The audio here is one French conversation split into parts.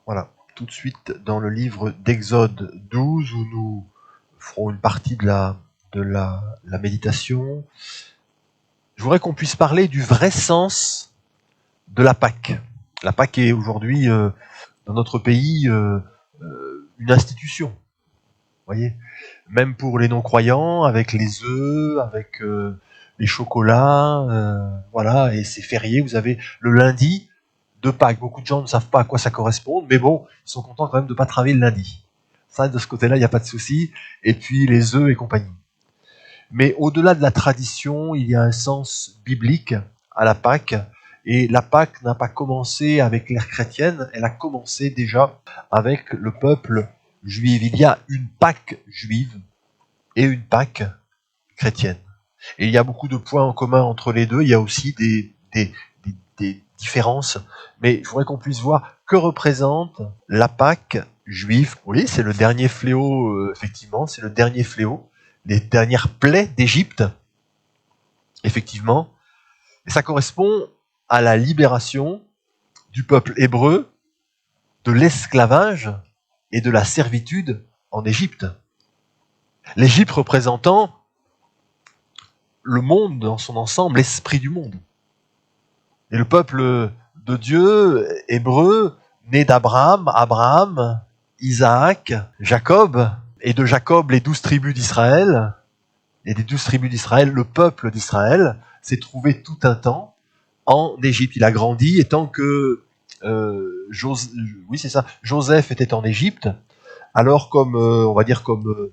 Voilà, tout de suite dans le livre d'Exode 12 où nous ferons une partie de la méditation. Je voudrais qu'on puisse parler du vrai sens de la Pâque. La Pâque est aujourd'hui dans notre pays une institution. Vous voyez, même pour les non-croyants, avec les œufs, avec les chocolats, voilà, et c'est férié. Vous avez le lundi de Pâques. Beaucoup de gens ne savent pas à quoi ça correspond, mais bon, ils sont contents quand même de ne pas travailler le lundi. Ça, de ce côté-là, il n'y a pas de souci. Et puis les œufs et compagnie. Mais au-delà de la tradition, il y a un sens biblique à la Pâque. Et la Pâque n'a pas commencé avec l'ère chrétienne, elle a commencé déjà avec le peuple juif. Il y a une Pâque juive et une Pâque chrétienne. Et il y a beaucoup de points en commun entre les deux. Il y a aussi des différences. Mais je voudrais qu'on puisse voir que représente la Pâque juive. Oui, c'est le dernier fléau, effectivement, c'est le dernier fléau. Les dernières plaies d'Égypte, effectivement. Et ça correspond à la libération du peuple hébreu de l'esclavage et de la servitude en Égypte. L'Égypte représentant le monde dans son ensemble, l'esprit du monde. Et le peuple de Dieu, hébreu, né Abraham, Isaac, Jacob, et de Jacob les 12 tribus d'Israël, et des 12 tribus d'Israël, le peuple d'Israël s'est trouvé tout un temps en Égypte. Il a grandi, et tant que Joseph était en Égypte, alors comme, on va dire comme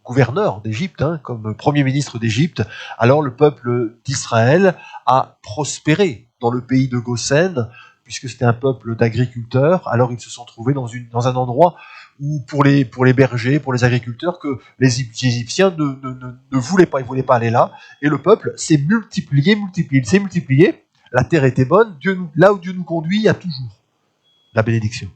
gouverneur d'Égypte, comme premier ministre d'Égypte, alors le peuple d'Israël a prospéré dans le pays de Goshen, puisque c'était un peuple d'agriculteurs. Alors ils se sont trouvés dans un endroit où pour les bergers, pour les agriculteurs, que les Égyptiens ne voulaient pas, ils voulaient pas aller là, et le peuple s'est multiplié, il s'est multiplié, la terre était bonne, là où Dieu nous conduit, il y a toujours la bénédiction.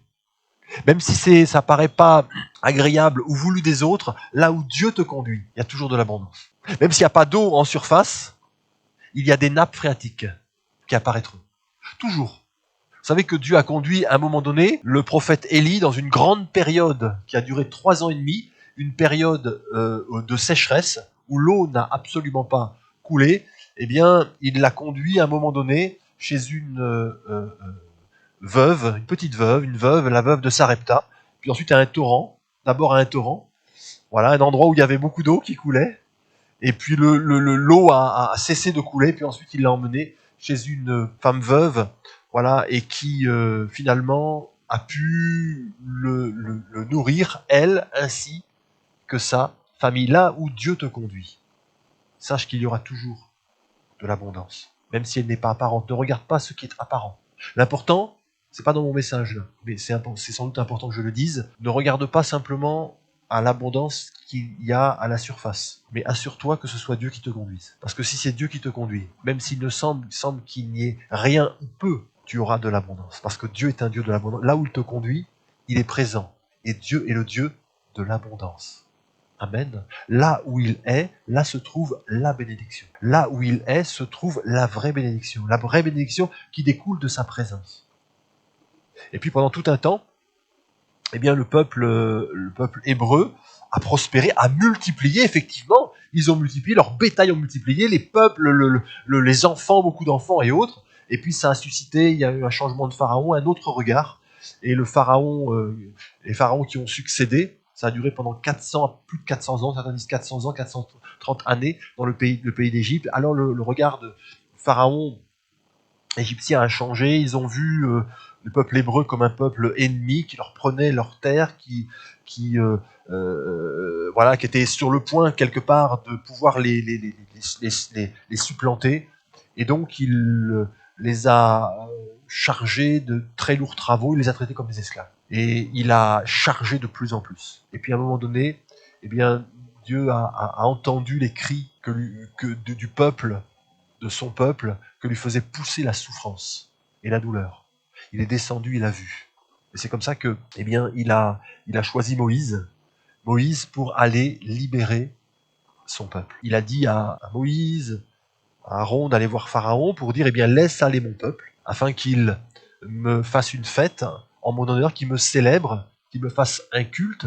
Même si ça paraît pas agréable ou voulu des autres, là où Dieu te conduit, il y a toujours de l'abondance. Même s'il n'y a pas d'eau en surface, il y a des nappes phréatiques qui apparaîtront. Toujours. Vous savez que Dieu a conduit à un moment donné le prophète Élie dans une grande période qui a duré 3 ans et demi, une période de sécheresse où l'eau n'a absolument pas coulé. Eh bien, il l'a conduit à un moment donné chez une veuve, une veuve, la veuve de Sarepta, puis ensuite à un torrent, d'abord à un torrent, voilà, un endroit où il y avait beaucoup d'eau qui coulait, et puis l'eau a cessé de couler, puis ensuite il l'a emmené chez une femme veuve, voilà, et qui finalement a pu le nourrir, elle, ainsi que sa famille, là où Dieu te conduit. Sache qu'il y aura toujours de l'abondance, même si elle n'est pas apparente. Ne regarde pas ce qui est apparent. L'important, c'est pas dans mon message là, mais c'est sans doute important que je le dise. Ne regarde pas simplement à l'abondance qu'il y a à la surface, mais assure-toi que ce soit Dieu qui te conduise. Parce que si c'est Dieu qui te conduit, même s'il ne semble qu'il n'y ait rien ou peu, tu auras de l'abondance. Parce que Dieu est un Dieu de l'abondance. Là où il te conduit, il est présent. Et Dieu est le Dieu de l'abondance. Amen. Là où il est, là se trouve la bénédiction. Là où il est, se trouve la vraie bénédiction. La vraie bénédiction qui découle de sa présence. Et puis pendant tout un temps, eh bien le peuple hébreu a prospéré, a multiplié, effectivement. Ils ont multiplié, leur bétail ont multiplié, les peuples, les enfants, beaucoup d'enfants et autres. Et puis ça a suscité, il y a eu un changement de pharaon, un autre regard. Et les pharaons qui ont succédé, ça a duré pendant 400, plus de 400 ans, certains disent 400 ans, 430 années dans le pays d'Égypte. Alors le regard de pharaon égyptien a changé, ils ont vu le peuple hébreu comme un peuple ennemi qui leur prenait leurs terres, qui était sur le point quelque part de pouvoir les supplanter. Et donc il les a chargés de très lourds travaux, il les a traités comme des esclaves. Et il a chargé de plus en plus. Et puis à un moment donné, eh bien, Dieu a entendu les cris du peuple, de son peuple, que lui faisait pousser la souffrance et la douleur. Il est descendu, il a vu. Et c'est comme ça que, eh bien, il a choisi Moïse pour aller libérer son peuple. Il a dit à Moïse, à Aaron d'aller voir Pharaon pour dire, eh bien, laisse aller mon peuple, afin qu'il me fasse une fête en mon honneur, qui me célèbre, qui me fasse un culte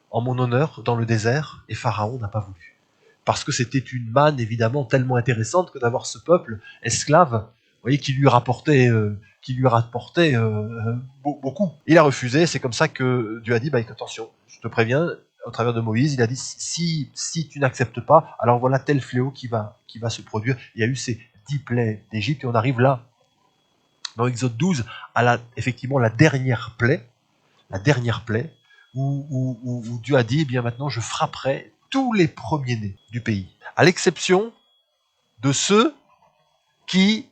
en mon honneur dans le désert. Et Pharaon n'a pas voulu. Parce que c'était une manne évidemment tellement intéressante que d'avoir ce peuple esclave, vous voyez, qui lui rapportait beaucoup. Il a refusé, c'est comme ça que Dieu a dit, attention, je te préviens, au travers de Moïse, il a dit, si tu n'acceptes pas, alors voilà tel fléau qui va se produire. Il y a eu ces 10 plaies d'Égypte, et on arrive là, dans Exode 12, à effectivement la dernière plaie, où Dieu a dit, eh bien maintenant je frapperai tous les premiers-nés du pays, à l'exception de ceux qui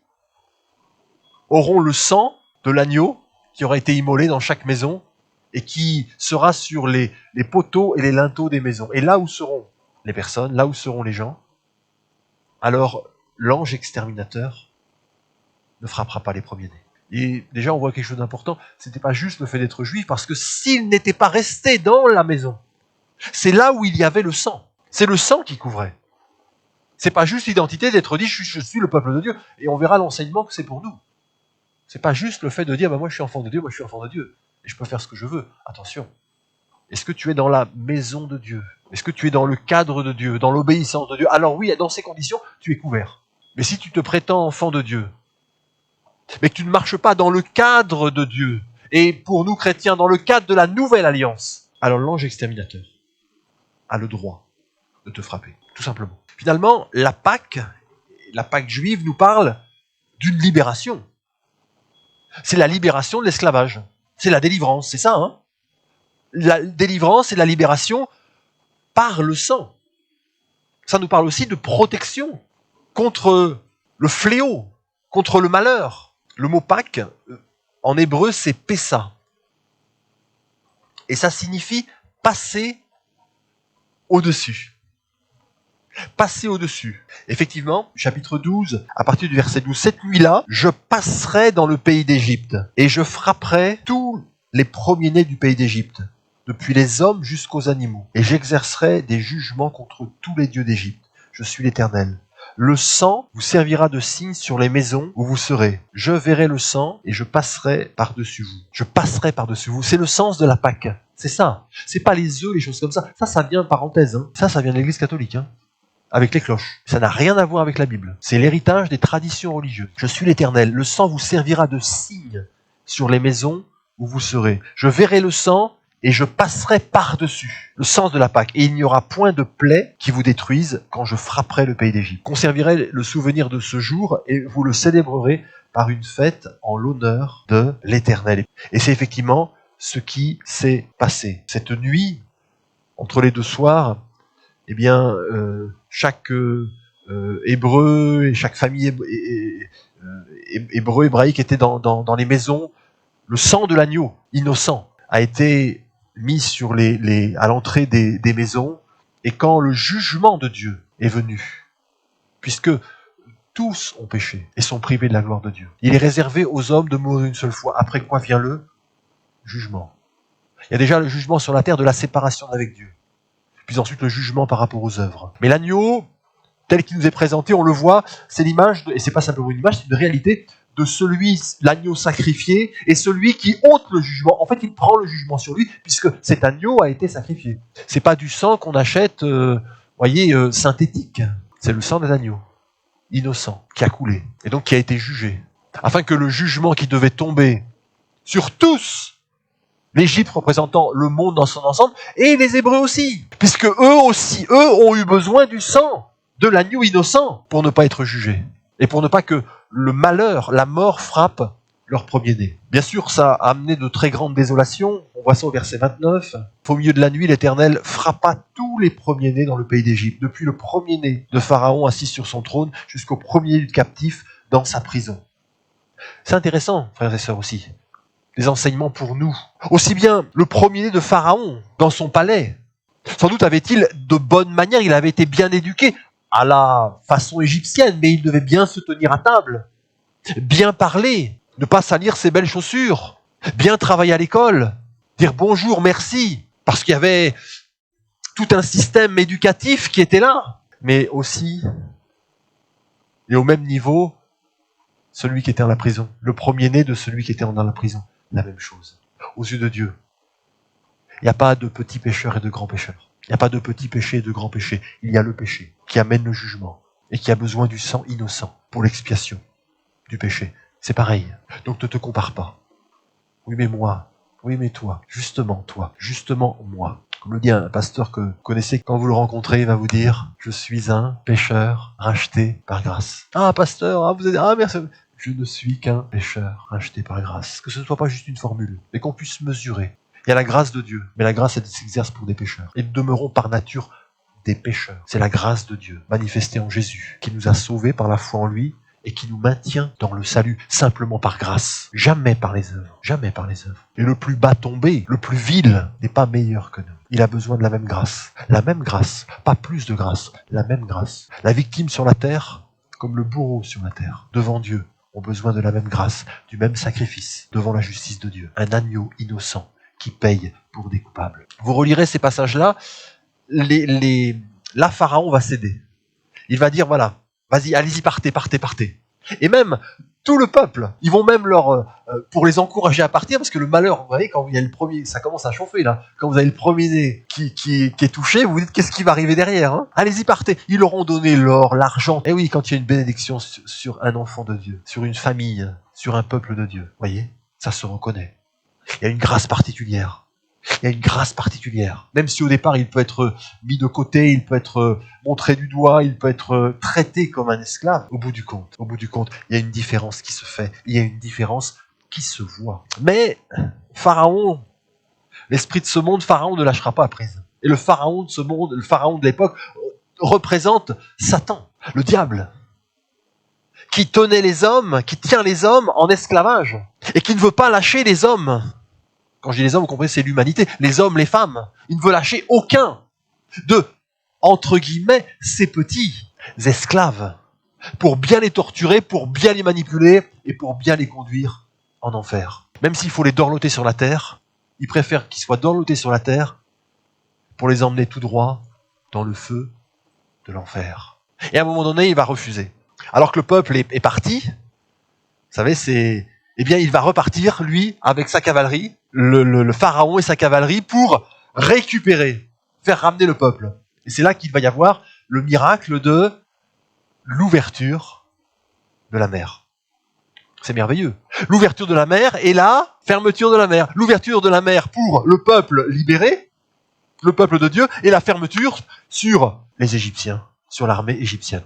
auront le sang de l'agneau qui aura été immolé dans chaque maison et qui sera sur les poteaux et les linteaux des maisons. Et là où seront les personnes, là où seront les gens, alors l'ange exterminateur ne frappera pas les premiers-nés. Et déjà, on voit quelque chose d'important, c'était pas juste le fait d'être juif, parce que s'il n'était pas resté dans la maison, c'est là où il y avait le sang. C'est le sang qui couvrait. C'est pas juste l'identité d'être dit je suis le peuple de Dieu, et on verra l'enseignement que c'est pour nous. C'est pas juste le fait de dire moi je suis enfant de Dieu, moi je suis enfant de Dieu, et je peux faire ce que je veux. Attention. Est-ce que tu es dans la maison de Dieu? Est-ce que tu es dans le cadre de Dieu, dans l'obéissance de Dieu? Alors oui, dans ces conditions, tu es couvert. Mais si tu te prétends enfant de Dieu, mais que tu ne marches pas dans le cadre de Dieu, et pour nous chrétiens, dans le cadre de la nouvelle alliance, alors l'ange exterminateur a le droit de te frapper, tout simplement. Finalement, la Pâque juive nous parle d'une libération. C'est la libération de l'esclavage. C'est la délivrance, c'est ça, hein? La délivrance et la libération par le sang. Ça nous parle aussi de protection contre le fléau, contre le malheur. Le mot Pâques, en hébreu, c'est Pessa. Et ça signifie passer au-dessus. Passer au-dessus. Effectivement, chapitre 12, à partir du verset 12, cette nuit-là, je passerai dans le pays d'Égypte et je frapperai tous les premiers-nés du pays d'Égypte, depuis les hommes jusqu'aux animaux, et j'exercerai des jugements contre tous les dieux d'Égypte. Je suis l'Éternel. Le sang vous servira de signe sur les maisons où vous serez. Je verrai le sang et je passerai par-dessus vous. Je passerai par-dessus vous. C'est le sens de la Pâque. C'est ça. C'est pas les œufs, les choses comme ça. Ça vient, parenthèse, hein. Ça vient de l'Église catholique, hein. Avec les cloches. Ça n'a rien à voir avec la Bible. C'est l'héritage des traditions religieuses. Je suis l'Éternel. Le sang vous servira de signe sur les maisons où vous serez. Je verrai le sang et je passerai par-dessus. Le sens de la Pâque. Et il n'y aura point de plaie qui vous détruise quand je frapperai le pays d'Égypte. Conserverez le souvenir de ce jour et vous le célébrerez par une fête en l'honneur de l'Éternel. Et c'est effectivement ce qui s'est passé. Cette nuit, entre les deux soirs, eh bien, chaque hébreu et chaque famille hébraïque était dans les maisons. Le sang de l'agneau innocent a été mis sur à l'entrée des maisons, et quand le jugement de Dieu est venu, puisque tous ont péché et sont privés de la gloire de Dieu, il est réservé aux hommes de mourir une seule fois, après quoi vient le jugement. Il y a déjà le jugement sur la terre de la séparation avec Dieu, puis ensuite le jugement par rapport aux œuvres. Mais l'agneau, tel qu'il nous est présenté, on le voit, c'est l'image, et c'est pas simplement une image, c'est une réalité de l'agneau sacrifié, et celui qui ôte le jugement. En fait, il prend le jugement sur lui, puisque cet agneau a été sacrifié. C'est pas du sang qu'on achète, synthétique. C'est le sang d'un agneau, innocent, qui a coulé, et donc qui a été jugé. Afin que le jugement qui devait tomber sur tous, l'Égypte représentant le monde dans son ensemble, et les Hébreux aussi, puisque eux ont eu besoin du sang de l'agneau innocent pour ne pas être jugés, et pour ne pas que le malheur, la mort frappe leur premier-né. Bien sûr, ça a amené de très grandes désolations. On voit ça au verset 29. Au milieu de la nuit, l'Éternel frappa tous les premiers-nés dans le pays d'Égypte, depuis le premier-né de Pharaon assis sur son trône, jusqu'au premier-né captif dans sa prison. C'est intéressant, frères et sœurs aussi, les enseignements pour nous. Aussi bien le premier-né de Pharaon dans son palais, sans doute avait-il de bonnes manières, il avait été bien éduqué à la façon égyptienne, mais il devait bien se tenir à table, bien parler, ne pas salir ses belles chaussures, bien travailler à l'école, dire bonjour, merci, parce qu'il y avait tout un système éducatif qui était là, mais aussi, et au même niveau, celui qui était dans la prison, le premier-né de celui qui était dans la prison, la même chose. aux yeux de Dieu. Il n'y a pas de petits pécheurs et de grands pécheurs. Il n'y a pas de petits péchés et de grands péchés. Il y a le péché qui amène le jugement et qui a besoin du sang innocent pour l'expiation du péché. C'est pareil. Donc ne te compare pas. Oui mais moi, oui mais toi, justement moi. Comme le dit un pasteur que vous connaissez, quand vous le rencontrez, il va vous dire « Je suis un pécheur racheté par grâce ». Ah pasteur, vous êtes... Ah merci. Je ne suis qu'un pécheur racheté par grâce. Que ce ne soit pas juste une formule, mais qu'on puisse mesurer. Il y a la grâce de Dieu, mais la grâce elle s'exerce pour des pécheurs. Et nous demeurons par nature des pécheurs. C'est la grâce de Dieu manifestée en Jésus qui nous a sauvés par la foi en lui et qui nous maintient dans le salut simplement par grâce, jamais par les œuvres, jamais par les œuvres. Et le plus bas tombé, le plus vil, n'est pas meilleur que nous. Il a besoin de la même grâce, pas plus de grâce, la même grâce. La victime sur la terre, comme le bourreau sur la terre, devant Dieu, ont besoin de la même grâce, du même sacrifice devant la justice de Dieu. Un agneau innocent qui paye pour des coupables. Vous relirez ces passages-là, là Pharaon va céder. Il va dire voilà, vas-y, allez-y, partez. Et même tout le peuple, ils vont même pour les encourager à partir, parce que le malheur, vous voyez, quand il y a le premier, ça commence à chauffer là, quand vous avez le premier-né qui est touché, vous vous dites qu'est-ce qui va arriver derrière, hein? Allez-y, partez. Ils leur ont donné l'or, l'argent. Et oui, quand il y a une bénédiction sur un enfant de Dieu, sur une famille, sur un peuple de Dieu, vous voyez, ça se reconnaît. Il y a une grâce particulière. Il y a une grâce particulière. Même si au départ il peut être mis de côté, il peut être montré du doigt, il peut être traité comme un esclave, au bout du compte, il y a une différence qui se fait, il y a une différence qui se voit. Mais Pharaon, l'esprit de ce monde, Pharaon ne lâchera pas prise. Et le Pharaon de ce monde, le Pharaon de l'époque, représente Satan, le diable, qui tenait les hommes, qui tient les hommes en esclavage, et qui ne veut pas lâcher les hommes. Quand je dis les hommes, vous comprenez, c'est l'humanité. Les hommes, les femmes. Il ne veut lâcher aucun de, entre guillemets, ces petits esclaves pour bien les torturer, pour bien les manipuler et pour bien les conduire en enfer. Même s'il faut les dorloter sur la terre, il préfère qu'ils soient dorlotés sur la terre pour les emmener tout droit dans le feu de l'enfer. Et à un moment donné, il va refuser. Alors que le peuple est parti, vous savez, eh bien, il va repartir, lui, avec sa cavalerie, le pharaon et sa cavalerie, pour récupérer, faire ramener le peuple. Et c'est là qu'il va y avoir le miracle de l'ouverture de la mer. C'est merveilleux. L'ouverture de la mer et la fermeture de la mer. L'ouverture de la mer pour le peuple libéré, le peuple de Dieu, et la fermeture sur les Égyptiens, sur l'armée égyptienne.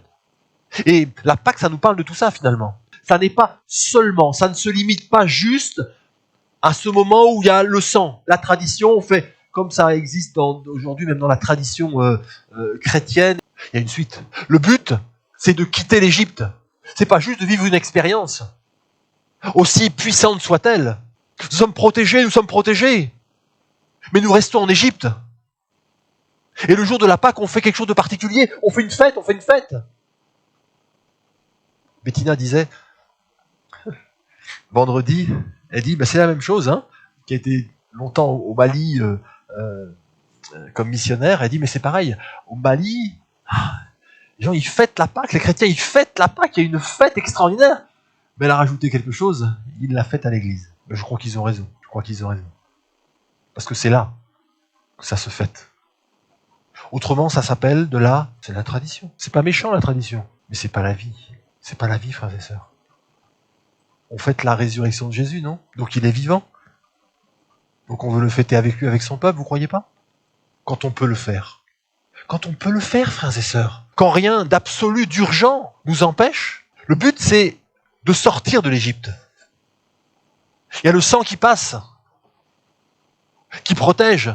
Et la Pâque, ça nous parle de tout ça finalement. Ça n'est pas seulement, ça ne se limite pas juste à ce moment où il y a le sang. La tradition, on fait comme ça existe aujourd'hui, même dans la tradition chrétienne, il y a une suite. Le but, c'est de quitter l'Égypte. C'est pas juste de vivre une expérience, aussi puissante soit-elle. Nous sommes protégés. Mais nous restons en Égypte. Et le jour de la Pâque, on fait quelque chose de particulier. On fait une fête. Bettina disait, vendredi, elle dit, c'est la même chose, hein, qui a été longtemps au Mali comme missionnaire. Elle dit, mais c'est pareil, au Mali, les gens, ils fêtent la Pâque, les chrétiens, ils fêtent la Pâque, il y a une fête extraordinaire. Mais elle a rajouté quelque chose, ils la fêtent à l'église. Mais je crois qu'ils ont raison, Parce que c'est là que ça se fête. Autrement, ça s'appelle c'est la tradition. C'est pas méchant, la tradition, mais c'est pas la vie. C'est pas la vie, frères et sœurs. On fête la résurrection de Jésus, non? Donc il est vivant. Donc on veut le fêter avec lui, avec son peuple, vous croyez pas? Quand on peut le faire. Quand on peut le faire, frères et sœurs. Quand rien d'absolu, d'urgent nous empêche. Le but, c'est de sortir de l'Égypte. Il y a le sang qui passe, qui protège,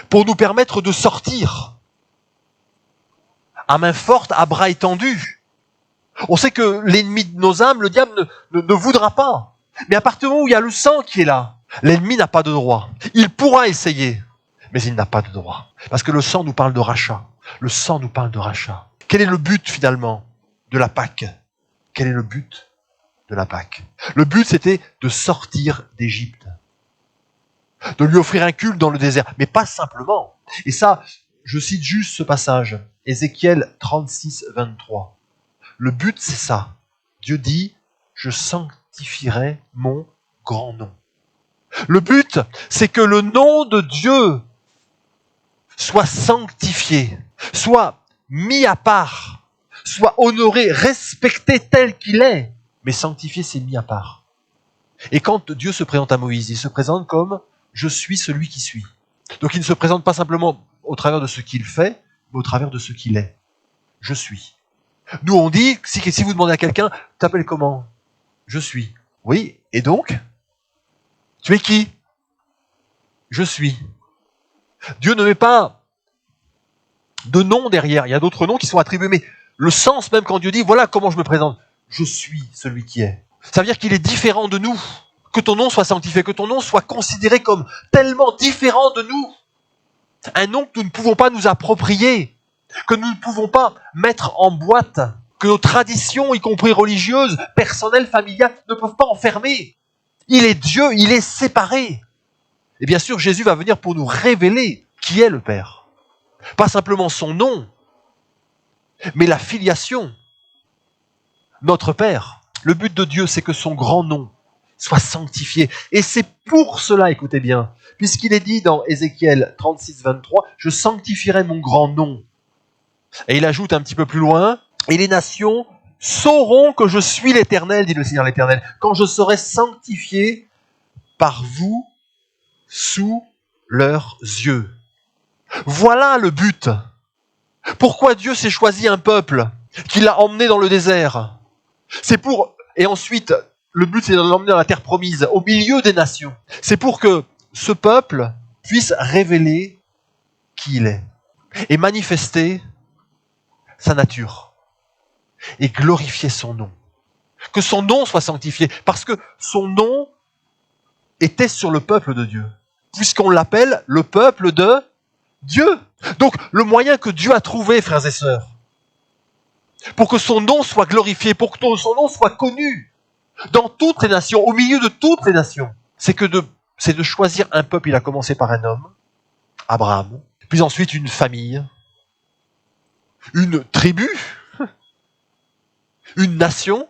pour nous permettre de sortir. À main forte, à bras étendus. On sait que l'ennemi de nos âmes, le diable, ne voudra pas. Mais à partir du moment où il y a le sang qui est là, l'ennemi n'a pas de droit. Il pourra essayer, mais il n'a pas de droit. Parce que le sang nous parle de rachat. Le sang nous parle de rachat. Quel est le but finalement de la Pâque? Quel est le but de la Pâque? Le but, c'était de sortir d'Égypte. De lui offrir un culte dans le désert. Mais pas simplement. Et ça, je cite juste ce passage. Ézéchiel 36, 23. Le but, c'est ça. Dieu dit, je sanctifierai mon grand nom. Le but, c'est que le nom de Dieu soit sanctifié, soit mis à part, soit honoré, respecté tel qu'il est. Mais sanctifié, c'est mis à part. Et quand Dieu se présente à Moïse, il se présente comme « Je suis celui qui suis ». Donc il ne se présente pas simplement au travers de ce qu'il fait, mais au travers de ce qu'il est. Je suis. Nous on dit, si vous demandez à quelqu'un, t'appelles comment ? Je suis. Oui, et donc ? Tu es qui ? Je suis. Dieu ne met pas de nom derrière. Il y a d'autres noms qui sont attribués, mais le sens même quand Dieu dit, voilà comment je me présente. Je suis celui qui est. Ça veut dire qu'il est différent de nous. Que ton nom soit sanctifié, que ton nom soit considéré comme tellement différent de nous. Un nom que nous ne pouvons pas nous approprier, que nous ne pouvons pas mettre en boîte, que nos traditions, y compris religieuses, personnelles, familiales, ne peuvent pas enfermer. Il est Dieu, il est séparé. Et bien sûr, Jésus va venir pour nous révéler qui est le Père. Pas simplement son nom, mais la filiation. Notre Père. Le but de Dieu, c'est que son grand nom soit sanctifié. Et c'est pour cela, écoutez bien, puisqu'il est dit dans Ézéchiel 36, 23, « Je sanctifierai mon grand nom ». Et il ajoute un petit peu plus loin, « Et les nations sauront que je suis l'Éternel, dit le Seigneur l'Éternel, quand je serai sanctifié par vous sous leurs yeux. » Voilà le but. Pourquoi Dieu s'est choisi un peuple qu'il a emmené dans le désert. C'est pour... Et ensuite, le but c'est de l'emmener dans la terre promise, au milieu des nations. C'est pour que ce peuple puisse révéler qui il est et manifester sa nature et glorifier son nom. Que son nom soit sanctifié, parce que son nom était sur le peuple de Dieu, puisqu'on l'appelle le peuple de Dieu. Donc le moyen que Dieu a trouvé, frères et sœurs, pour que son nom soit glorifié, pour que son nom soit connu dans toutes les nations, au milieu de toutes les nations, c'est de choisir un peuple. Il a commencé par un homme, Abraham, puis ensuite une famille, une tribu, une nation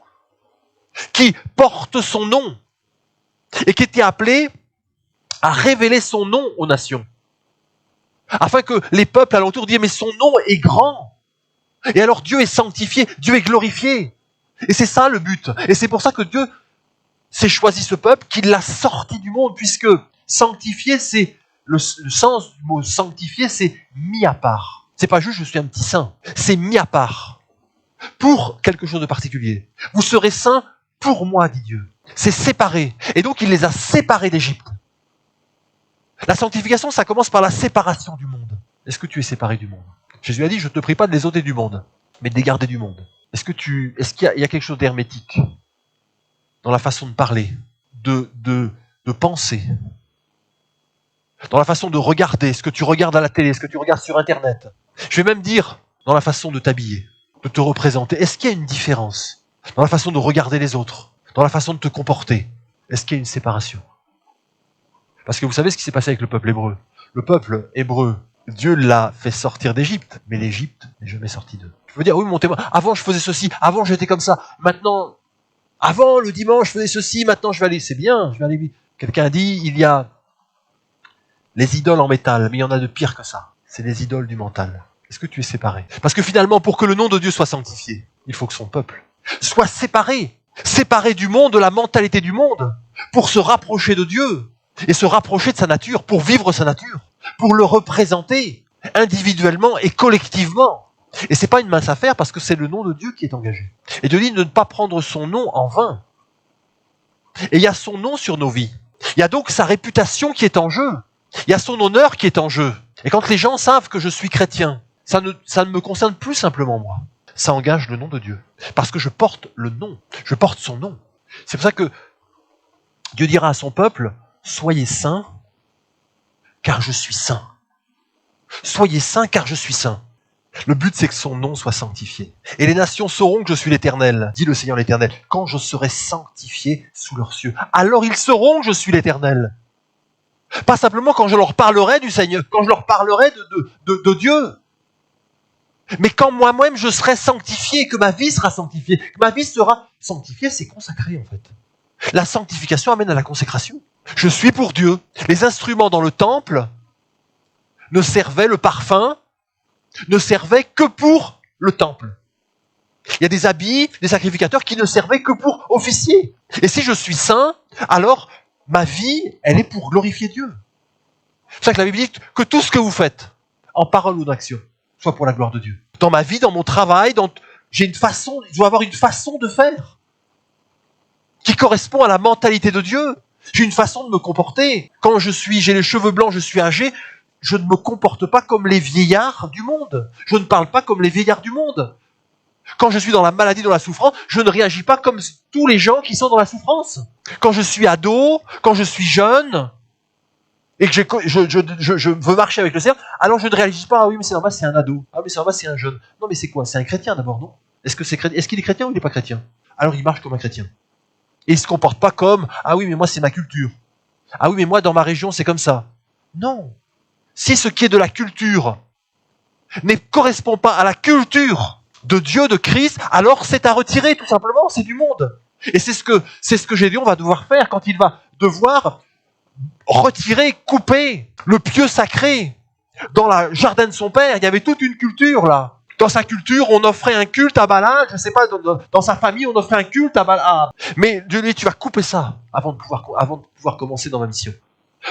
qui porte son nom et qui était appelée à révéler son nom aux nations, afin que les peuples alentour disent « mais son nom est grand ». Et alors Dieu est sanctifié, Dieu est glorifié. Et c'est ça le but. Et c'est pour ça que Dieu s'est choisi ce peuple, qu'il l'a sorti du monde, puisque sanctifié, c'est le sens du mot sanctifié, c'est mis à part. C'est pas juste je suis un petit saint, c'est mis à part pour quelque chose de particulier. Vous serez saints pour moi, dit Dieu. C'est séparé. Et donc il les a séparés d'Égypte. La sanctification, ça commence par la séparation du monde. Est-ce que tu es séparé du monde ? Jésus a dit, je ne te prie pas de les ôter du monde, mais de les garder du monde. Est-ce qu'il y a quelque chose d'hermétique dans la façon de parler, de penser, dans la façon de regarder, ce que tu regardes à la télé, ce que tu regardes sur Internet? Je vais même dire dans la façon de t'habiller, de te représenter. Est-ce qu'il y a une différence dans la façon de regarder les autres, dans la façon de te comporter? Est-ce qu'il y a une séparation? Parce que vous savez ce qui s'est passé avec le peuple hébreu. Le peuple hébreu, Dieu l'a fait sortir d'Égypte, mais l'Égypte n'est jamais sortie d'eux. Je veux dire, oui, mon témoin, avant je faisais ceci, avant j'étais comme ça, maintenant, avant le dimanche je faisais ceci, maintenant je vais aller, c'est bien, je vais aller. Quelqu'un dit, il y a les idoles en métal, mais il y en a de pire que ça. C'est les idoles du mental. Est-ce que tu es séparé? Parce que finalement, pour que le nom de Dieu soit sanctifié, il faut que son peuple soit séparé. Séparé du monde, de la mentalité du monde, pour se rapprocher de Dieu. Et se rapprocher de sa nature, pour vivre sa nature, pour le représenter individuellement et collectivement. Et c'est pas une mince affaire parce que c'est le nom de Dieu qui est engagé. Et Dieu dit de ne pas prendre son nom en vain. Et il y a son nom sur nos vies. Il y a donc sa réputation qui est en jeu. Il y a son honneur qui est en jeu. Et quand les gens savent que je suis chrétien, ça ne me concerne plus simplement moi. Ça engage le nom de Dieu. Parce que je porte le nom. Je porte son nom. C'est pour ça que Dieu dira à son peuple, soyez saints, car je suis saint. Soyez saints, car je suis saint. Le but, c'est que son nom soit sanctifié. Et les nations sauront que je suis l'Éternel, dit le Seigneur l'Éternel, quand je serai sanctifié sous leurs cieux. Alors ils sauront que je suis l'Éternel. Pas simplement quand je leur parlerai du Seigneur, quand je leur parlerai de Dieu. Mais quand moi-même je serai sanctifié, que ma vie sera sanctifiée, que ma vie sera sanctifiée, c'est consacré en fait. La sanctification amène à la consécration. Je suis pour Dieu. Les instruments dans le temple ne servaient, le parfum, ne servait que pour le temple. Il y a des habits, des sacrificateurs qui ne servaient que pour officier. Et si je suis saint, alors ma vie, elle est pour glorifier Dieu. C'est pour ça que la Bible dit que tout ce que vous faites, en parole ou en action, soit pour la gloire de Dieu. Dans ma vie, dans mon travail, je dois avoir une façon de faire qui correspond à la mentalité de Dieu. J'ai une façon de me comporter. Quand j'ai les cheveux blancs, je suis âgé, je ne me comporte pas comme les vieillards du monde. Je ne parle pas comme les vieillards du monde. Quand je suis dans la maladie, dans la souffrance, je ne réagis pas comme tous les gens qui sont dans la souffrance. Quand je suis ado, quand je suis jeune, et que je veux marcher avec le Seigneur, alors je ne réagis pas, ah oui, mais c'est normal, c'est un ado. Ah, mais c'est normal, c'est un jeune. Non, mais c'est quoi? C'est un chrétien d'abord, non? Est-ce qu'il est chrétien ou il n'est pas chrétien? Alors il marche comme un chrétien. Et il ne se comporte pas comme, ah oui, mais moi, c'est ma culture. Ah oui, mais moi, dans ma région, c'est comme ça. Non. Si ce qui est de la culture ne correspond pas à la culture de Dieu, de Christ, alors c'est à retirer, tout simplement, c'est du monde. Et c'est ce que Gédéon va devoir faire quand il va devoir retirer, couper le pieu sacré. Dans le jardin de son père, il y avait toute une culture là. Dans sa culture, on offrait un culte à Baal, je ne sais pas, dans sa famille, on offrait un culte à Baal. Mais Dieu lui dit, tu vas couper ça avant de pouvoir commencer dans ma mission.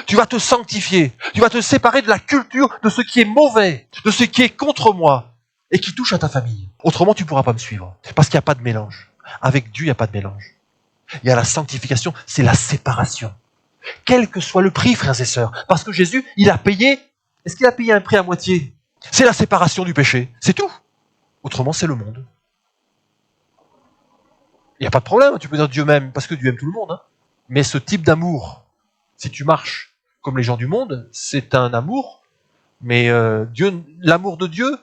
Tu vas te sanctifier, tu vas te séparer de la culture, de ce qui est mauvais, de ce qui est contre moi et qui touche à ta famille. Autrement, tu ne pourras pas me suivre, parce qu'il n'y a pas de mélange. Avec Dieu, il n'y a pas de mélange. Il y a la sanctification, c'est la séparation. Quel que soit le prix, frères et sœurs, parce que Jésus, il a payé. Est-ce qu'il a payé un prix à moitié? C'est la séparation du péché, c'est tout. Autrement, c'est le monde. Il n'y a pas de problème, tu peux dire Dieu m'aime, parce que Dieu aime tout le monde. Hein. Mais ce type d'amour, si tu marches comme les gens du monde, c'est un amour, mais l'amour de Dieu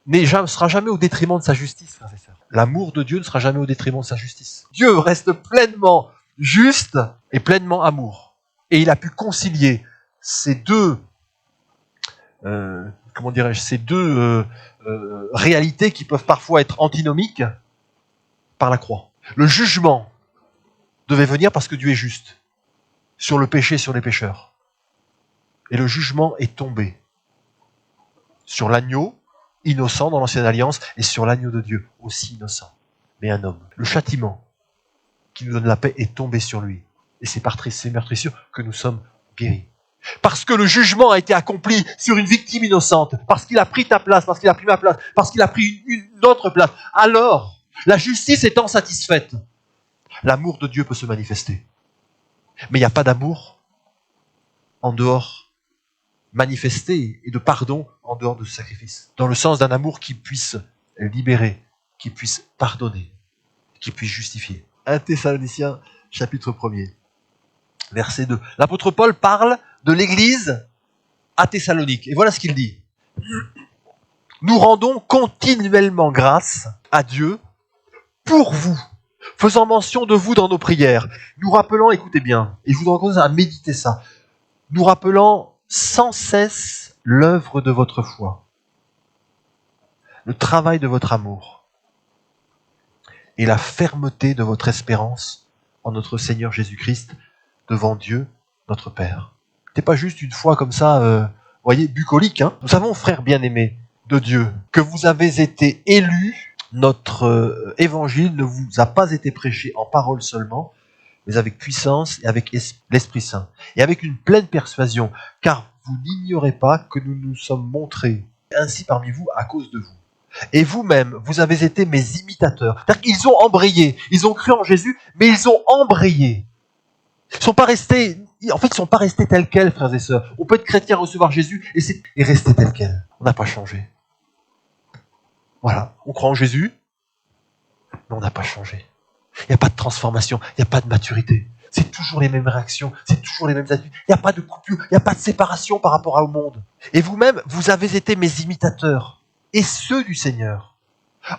ne sera jamais au détriment de sa justice, frères et sœurs. L'amour de Dieu ne sera jamais au détriment de sa justice. Dieu reste pleinement juste et pleinement amour. Et il a pu concilier ces deux, réalités qui peuvent parfois être antinomiques par la croix. Le jugement devait venir parce que Dieu est juste sur le péché, sur les pécheurs. Et le jugement est tombé sur l'agneau innocent dans l'ancienne alliance et sur l'agneau de Dieu aussi innocent, mais un homme. Le châtiment qui nous donne la paix est tombé sur lui. Et c'est par ces meurtrissures que nous sommes guéris. Parce que le jugement a été accompli sur une victime innocente, parce qu'il a pris ta place, parce qu'il a pris ma place, parce qu'il a pris une autre place. Alors, la justice étant satisfaite, l'amour de Dieu peut se manifester. Mais il n'y a pas d'amour en dehors, manifesté, et de pardon en dehors de ce sacrifice. Dans le sens d'un amour qui puisse libérer, qui puisse pardonner, qui puisse justifier. 1 Thessaloniciens, chapitre 1er, verset 2. L'apôtre Paul parle de l'église à Thessalonique. Et voilà ce qu'il dit. Nous rendons continuellement grâce à Dieu pour vous, faisant mention de vous dans nos prières. Nous rappelant, écoutez bien, et je vous encourage à méditer ça, nous rappelant sans cesse l'œuvre de votre foi, le travail de votre amour et la fermeté de votre espérance en notre Seigneur Jésus-Christ devant Dieu, notre Père. C'est pas juste une foi comme ça, voyez, bucolique. Hein. Nous savons, frères bien-aimés de Dieu, que vous avez été élus. Notre évangile ne vous a pas été prêché en parole seulement, mais avec puissance et avec l'Esprit Saint. Et avec une pleine persuasion, car vous n'ignorez pas que nous nous sommes montrés ainsi parmi vous à cause de vous. Et vous-même, vous avez été mes imitateurs. C'est-à-dire qu'ils ont embrayé, ils ont cru en Jésus, mais ils ont embrayé. Ils sont pas restés tels quels, frères et sœurs. On peut être chrétien, recevoir Jésus et rester tel quel. On n'a pas changé. Voilà, on croit en Jésus, mais on n'a pas changé. Il n'y a pas de transformation, il n'y a pas de maturité. C'est toujours les mêmes réactions, c'est toujours les mêmes attitudes. Il n'y a pas de coupure, il n'y a pas de séparation par rapport au monde. Et vous-même, vous avez été mes imitateurs, et ceux du Seigneur,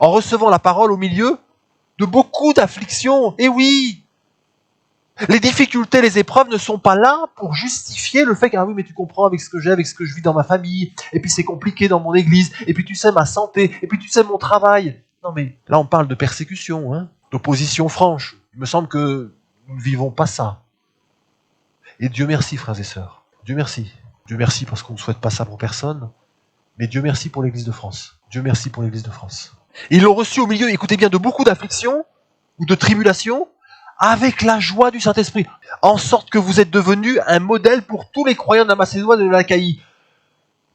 en recevant la parole au milieu de beaucoup d'afflictions. Et oui, les difficultés, les épreuves ne sont pas là pour justifier le fait que, ah oui, mais tu comprends avec ce que j'ai, avec ce que je vis dans ma famille, et puis c'est compliqué dans mon église, et puis tu sais ma santé, et puis tu sais mon travail. Non mais là on parle de persécution, d'opposition franche. Il me semble que nous ne vivons pas ça. Et Dieu merci, frères et sœurs. Dieu merci. Dieu merci parce qu'on ne souhaite pas ça pour personne. Mais Dieu merci pour l'Église de France. Dieu merci pour l'Église de France. Ils l'ont reçu au milieu, écoutez bien, de beaucoup d'afflictions ou de tribulations, avec la joie du Saint-Esprit, en sorte que vous êtes devenus un modèle pour tous les croyants de la Macédoine et de l'Achaïe.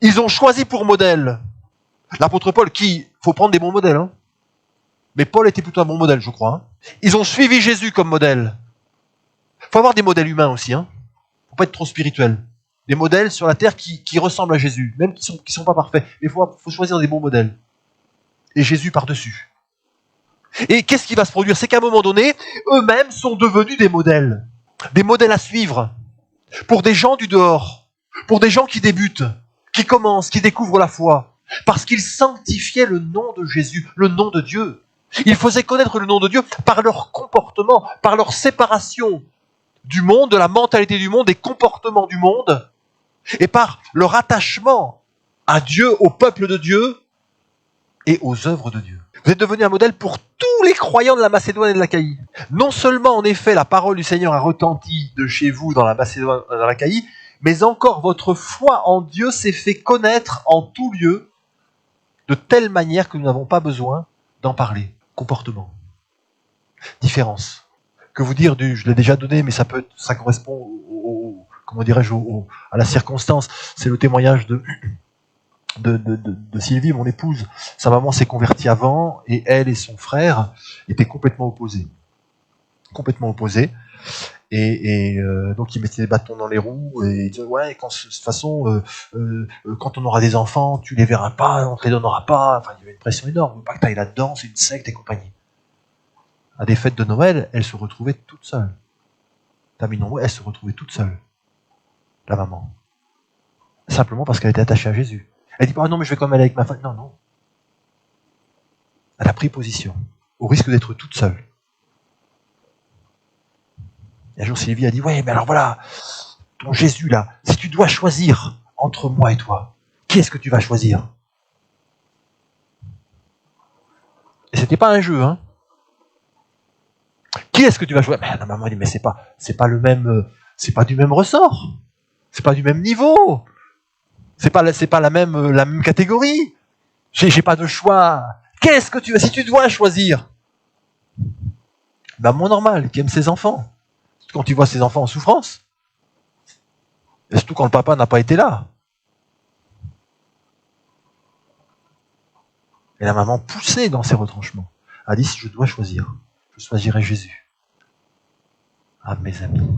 Ils ont choisi pour modèle l'apôtre Paul, qui, faut prendre des bons modèles, hein. Mais Paul était plutôt un bon modèle, je crois. Hein. Ils ont suivi Jésus comme modèle. Faut avoir des modèles humains aussi, hein. Faut pas être trop spirituel. Des modèles sur la terre qui ressemblent à Jésus, même qui sont pas parfaits. Mais faut choisir des bons modèles. Et Jésus par-dessus. Et qu'est-ce qui va se produire? C'est qu'à un moment donné, eux-mêmes sont devenus des modèles à suivre, pour des gens du dehors, pour des gens qui débutent, qui commencent, qui découvrent la foi, parce qu'ils sanctifiaient le nom de Jésus, le nom de Dieu. Ils faisaient connaître le nom de Dieu par leur comportement, par leur séparation du monde, de la mentalité du monde, des comportements du monde, et par leur attachement à Dieu, au peuple de Dieu et aux œuvres de Dieu. Vous êtes devenu un modèle pour tous les croyants de la Macédoine et de l'Achaïe. Non seulement, en effet, la parole du Seigneur a retenti de chez vous dans la Macédoine et dans l'Achaïe, mais encore votre foi en Dieu s'est fait connaître en tout lieu, de telle manière que nous n'avons pas besoin d'en parler. Comportement. Différence. Que vous dire je l'ai déjà donné, mais ça correspond comment dirais-je, à la circonstance. C'est le témoignage de Sylvie, mon épouse. Sa maman s'est convertie avant, et elle et son frère étaient complètement opposés. Complètement opposés. Et donc ils mettaient des bâtons dans les roues, et ils disaient, ouais, de toute façon, quand on aura des enfants, tu les verras pas, on te les donnera pas. Enfin, il y avait une pression énorme. Pas que t'ailles là-dedans, c'est une secte et compagnie. À des fêtes de Noël, elle se retrouvait toute seule. Elle se retrouvait toute seule. La maman. Simplement parce qu'elle était attachée à Jésus. Elle dit pas, ah non, mais je vais quand même aller avec ma femme. Non, non. Elle a pris position, au risque d'être toute seule. Et un jour, Sylvie a dit, ouais, mais alors voilà, ton Jésus là, si tu dois choisir entre moi et toi, qui est-ce que tu vas choisir? Et c'était pas un jeu, hein. Qui est-ce que tu vas choisir? Mais la maman dit, mais c'est pas le même, c'est pas du même ressort. C'est pas du même niveau. C'est pas la même catégorie. J'ai pas de choix. Qu'est-ce que tu veux? Si tu dois choisir, maman normale, qui aime ses enfants. Quand tu vois ses enfants en souffrance, et surtout quand le papa n'a pas été là. Et la maman, poussée dans ses retranchements, a dit, si je dois choisir, je choisirai Jésus. Ah, mes amis,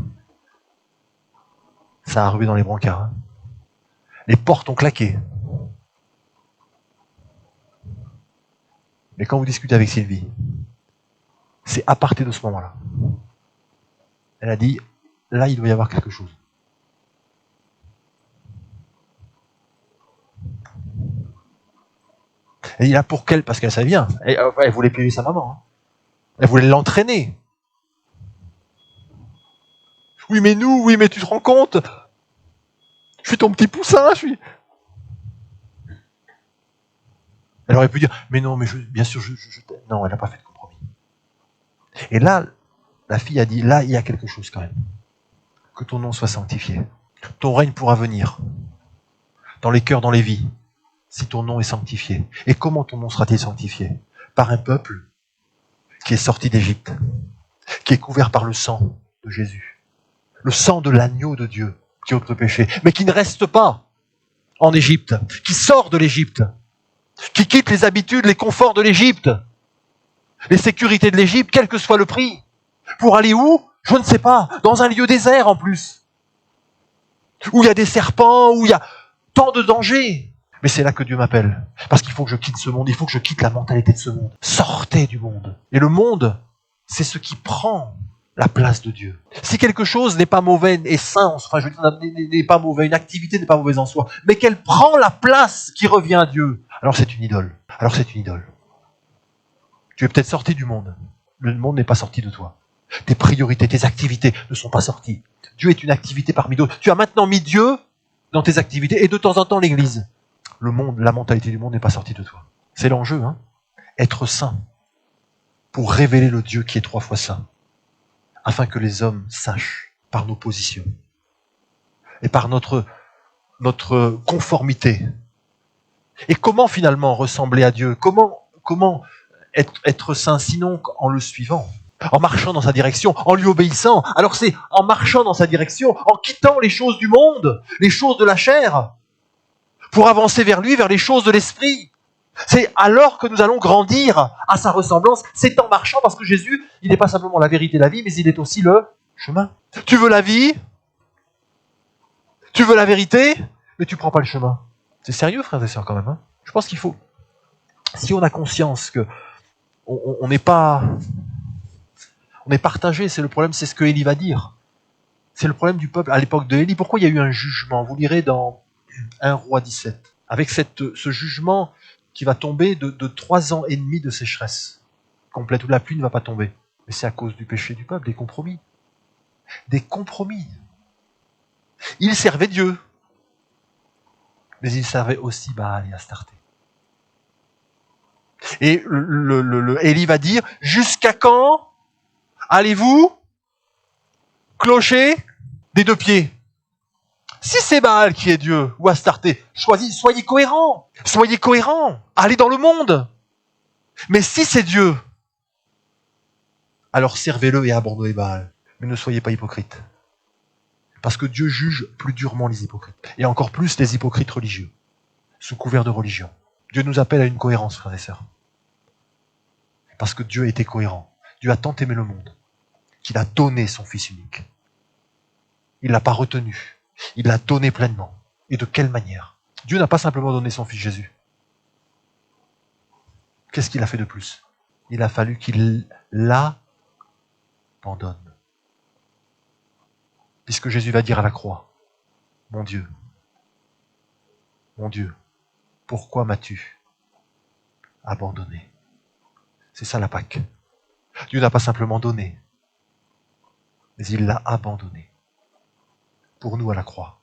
ça a rué dans les brancards. Hein. Les portes ont claqué. Mais quand vous discutez avec Sylvie, c'est à partir de ce moment-là. Elle a dit, là, il doit y avoir quelque chose. Elle dit là, pour quelle? Parce qu'elle savait bien. Elle voulait payer sa maman. Hein. Elle voulait l'entraîner. Oui, mais tu te rends compte? Je suis ton petit poussin, je suis... Elle aurait pu dire, mais non, mais bien sûr, je t'aime. Non, elle n'a pas fait de compromis. Et là, la fille a dit, là, il y a quelque chose quand même. Que ton nom soit sanctifié. Ton règne pourra venir. Dans les cœurs, dans les vies. Si ton nom est sanctifié. Et comment ton nom sera-t-il sanctifié? Par un peuple qui est sorti d'Égypte. Qui est couvert par le sang de Jésus. Le sang de l'agneau de Dieu qui ôte le péché. Mais qui ne reste pas en Égypte. Qui sort de l'Égypte. Qui quitte les habitudes, les conforts de l'Égypte. Les sécurités de l'Égypte, quel que soit le prix. Pour aller où? Je ne sais pas. Dans un lieu désert en plus. Où il y a des serpents, où il y a tant de dangers. Mais c'est là que Dieu m'appelle. Parce qu'il faut que je quitte ce monde. Il faut que je quitte la mentalité de ce monde. Sortez du monde. Et le monde, c'est ce qui prend la place de Dieu. Si quelque chose n'est pas mauvais et sain, enfin je veux dire, n'est pas mauvais, une activité n'est pas mauvaise en soi, mais qu'elle prend la place qui revient à Dieu, alors c'est une idole. Alors c'est une idole. Tu es peut-être sorti du monde. Le monde n'est pas sorti de toi. Tes priorités, tes activités ne sont pas sorties. Dieu est une activité parmi d'autres. Tu as maintenant mis Dieu dans tes activités et de temps en temps l'Église. Le monde, la mentalité du monde n'est pas sortie de toi. C'est l'enjeu, hein. Être saint pour révéler le Dieu qui est 3 fois saint, afin que les hommes sachent par nos positions et par notre conformité. Et comment finalement ressembler à Dieu? Comment être saint sinon en le suivant, en marchant dans sa direction, en lui obéissant? Alors c'est en marchant dans sa direction, en quittant les choses du monde, les choses de la chair, pour avancer vers lui, vers les choses de l'esprit. C'est alors que nous allons grandir à sa ressemblance. C'est en marchant, parce que Jésus, il n'est pas simplement la vérité et la vie, mais il est aussi le chemin. Tu veux la vie? Tu veux la vérité? Mais tu prends pas le chemin. C'est sérieux, frères et sœurs, quand même. Hein. Je pense qu'il faut, si on a conscience que on n'est pas, on est partagé, c'est le problème, c'est ce que Élie va dire. C'est le problème du peuple à l'époque de Élie. Pourquoi il y a eu un jugement? Vous lirez dans 1 Roi 17. Avec ce jugement qui va tomber de 3 ans et demi de sécheresse complète, où la pluie ne va pas tomber. Mais c'est à cause du péché du peuple, des compromis. Des compromis. Ils servaient Dieu, mais ils servaient aussi Baal et Astarté. Et le Élie va dire, jusqu'à quand allez-vous clocher des 2 pieds? Si c'est Baal qui est Dieu, ou Astarté, soyez cohérents. Soyez cohérents. Allez dans le monde. Mais si c'est Dieu, alors servez-le et abandonnez Baal. Mais ne soyez pas hypocrites. Parce que Dieu juge plus durement les hypocrites. Et encore plus les hypocrites religieux, sous couvert de religion. Dieu nous appelle à une cohérence, frères et sœurs. Parce que Dieu a été cohérent. Dieu a tant aimé le monde qu'il a donné son Fils unique. Il ne l'a pas retenu. Il l'a donné pleinement. Et de quelle manière? Dieu n'a pas simplement donné son Fils Jésus. Qu'est-ce qu'il a fait de plus? Il a fallu qu'il l'abandonne. Puisque Jésus va dire à la croix, mon Dieu, pourquoi m'as-tu abandonné? C'est ça la Pâque. Dieu n'a pas simplement donné, mais il l'a abandonné. Pour nous à la croix,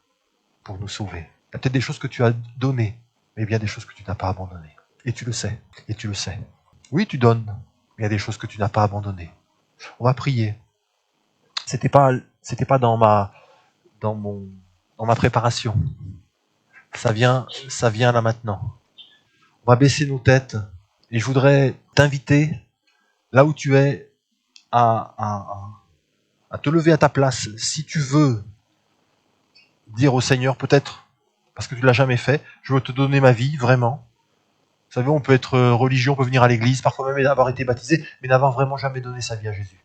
pour nous sauver. Il y a peut-être des choses que tu as données, mais il y a des choses que tu n'as pas abandonnées. Et tu le sais, et tu le sais. Oui, tu donnes, mais il y a des choses que tu n'as pas abandonnées. On va prier. C'était pas dans ma préparation. Ça vient là maintenant. On va baisser nos têtes et je voudrais t'inviter, là où tu es, à te lever à ta place. Si tu veux dire au Seigneur, peut-être, parce que tu ne l'as jamais fait, je veux te donner ma vie, vraiment. Vous savez, on peut être religieux, on peut venir à l'église, parfois même avoir été baptisé, mais n'avoir vraiment jamais donné sa vie à Jésus.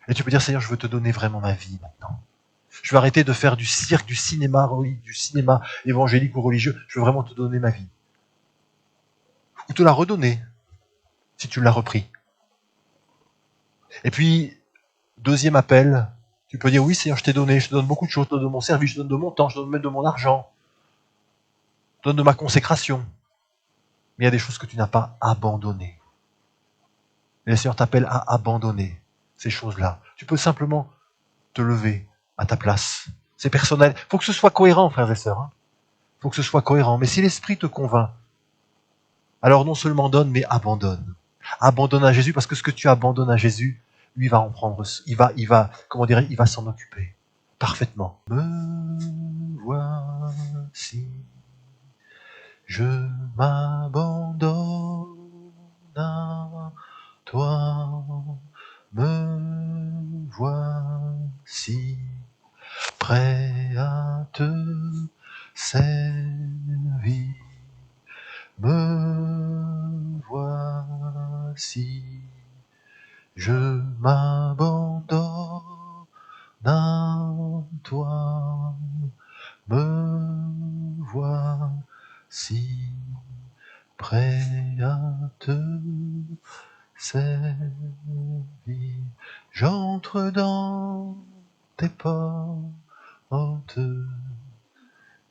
Et tu peux dire, Seigneur, je veux te donner vraiment ma vie maintenant. Je veux arrêter de faire du cirque, du cinéma évangélique ou religieux. Je veux vraiment te donner ma vie. Ou te la redonner, si tu l'as repris. Et puis, deuxième appel, tu peux dire, oui Seigneur, je t'ai donné, je te donne beaucoup de choses, je te donne de mon service, je te donne de mon temps, je te donne même de mon argent, je te donne de ma consécration. Mais il y a des choses que tu n'as pas abandonnées. Et le Seigneur t'appelle à abandonner ces choses-là. Tu peux simplement te lever à ta place. C'est personnel. Il faut que ce soit cohérent, frères et sœurs. Il faut que ce soit cohérent. Mais si l'Esprit te convainc, alors non seulement donne, mais abandonne. Abandonne à Jésus, parce que ce que tu abandonnes à Jésus, lui va en prendre, il va s'en occuper parfaitement. Me voici, je m'abandonne à toi, me voici, prêt à te servir. Me voici, je m'abandonne à toi, me voici, prêt à te servir. J'entre dans tes portes,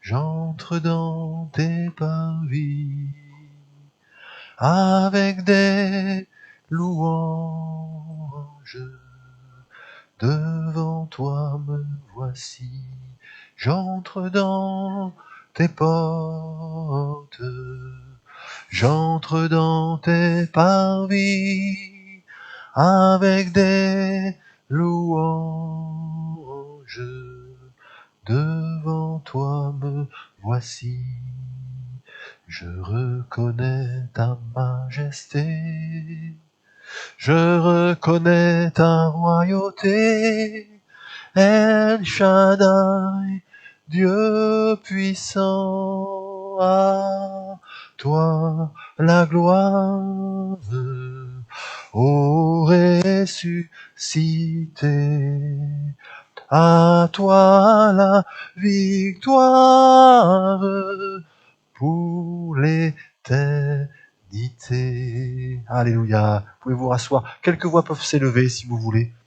j'entre dans tes parvis, avec des louanges, devant toi me voici. J'entre dans tes portes, j'entre dans tes parvis, avec des louanges, devant toi me voici. Je reconnais ta majesté, je reconnais ta royauté, El Shaddai, Dieu puissant, à toi la gloire, ô ressuscité, à toi la victoire, pour l'éternité. Alléluia. Pouvez-vous rasseoir. Quelques voix peuvent s'élever si vous voulez.